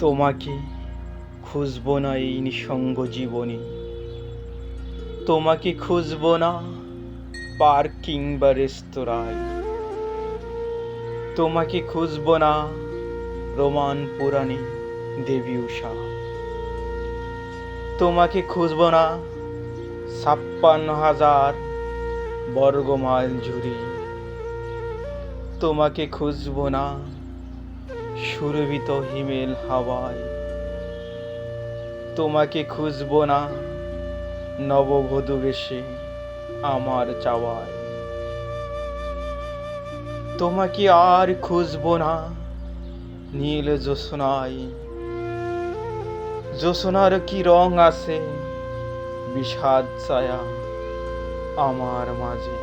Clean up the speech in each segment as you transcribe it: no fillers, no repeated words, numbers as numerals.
তোমাকে খুঁজব না এই নিঃসঙ্গ জীবনে, তোমাকে খুঁজব না পার্ক কিংবা রেস্তোরাঁয়, তোমাকে খুঁজব না রোমান পুরাণে দেবী উষা, তোমাকে খুঁজব না ৫৬,০০০ বর্গমাইল জুড়ে, তোমাকে খুঁজব না সুরভিত হিমেল হাওয়ায়, তোমাকে খুঁজব না নববধূ বেশে আমার চাওয়ায়, তোমাকে আর খুঁজব না নীল জ্যোৎস্নায়। জ্যোৎস্নার কি রং আছে বিষাদ ছায়া আমার মাঝে,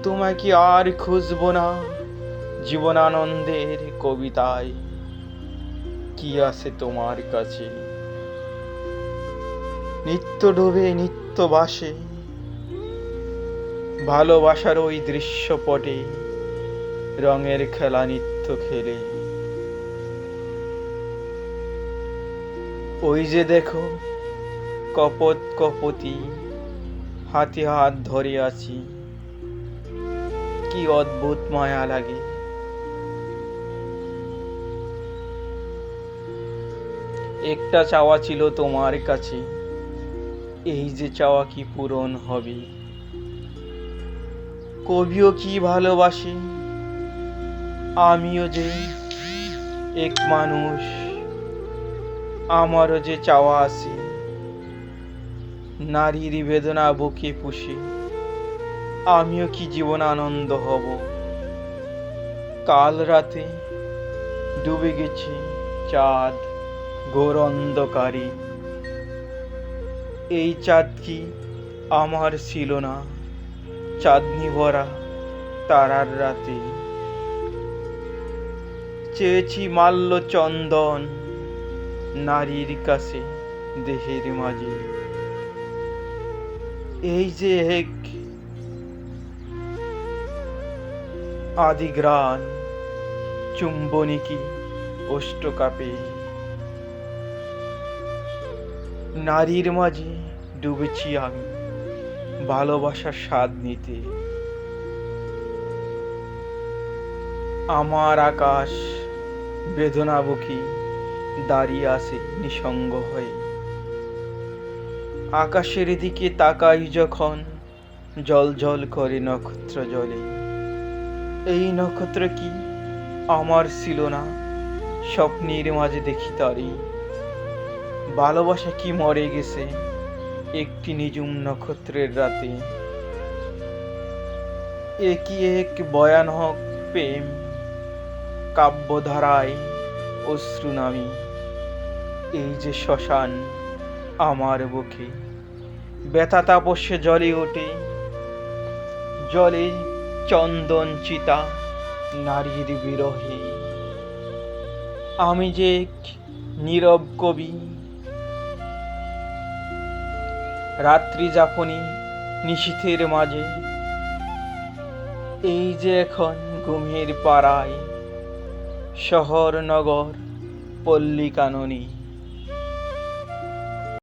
তোমাকে আর খুঁজব না জীবনানন্দের কবিতায় কি আছে তোমার কাছে। নিত্য ডুবে নিত্য বাসে ভালোবাসার ওই দৃশ্যপটে রঙের খেলা নিত্য খেলে, ওই যে দেখো কপত কপতি হাতে হাত ধরে আছি, কি অদ্ভুত মায়া লাগে। একটা চাওয়া ছিল তোমার কাছে, এই যে চাওয়া কি পূরণ হবে। কবিও কি ভালোবাসে, আমিও যে এক মানুষ, আমারও যে চাওয়া আছে নারীর বেদনা বুকে পুষে আমিও কি জীবন আনন্দ হব। কাল রাতে ডুবে গেছে চাঁদ ঘোর অন্ধকারে, এই চাঁদ কি আমার ছিল না চাঁদনি ভরা তারার রাতে। চেয়েছি মাল্য চন্দন নারীর কাছে দেহের মাঝে, এই যে এক আদিগ্রাণ চুম্বনিকি ওষ্ঠকাপে, নারীর মাঝে ডুবেছি আমি ভালোবাসার স্বাদ নিতে। আমার আকাশ বেদনা বুকে দাঁড়িয়ে আছে নিঃসঙ্গ হয়ে, আকাশের দিকে তাকাই যখন জল জল করে নক্ষত্র জলে। এই নক্ষত্র কি আমার ছিল না স্বপ্নের মাঝে দেখি তারি। ভালোবাসা কি মরে গেছে একটি নিঝুম নক্ষত্রের রাতে। একই এক ভয়ানক প্রেম কাব্যধারায় অশ্রু নামি, এই যে শ্মশান আমার বুকে ব্যথা তাপস্যে জ্বলে ওঠে। জলে চন্দন চিতা নারীর বিরহে, আমি যে এক নীরব কবি রাত্রি যাপনী নিশীথের মাঝে, এই যে এখন ঘুমের পাড়ায় শহর নগর পল্লী কাননী।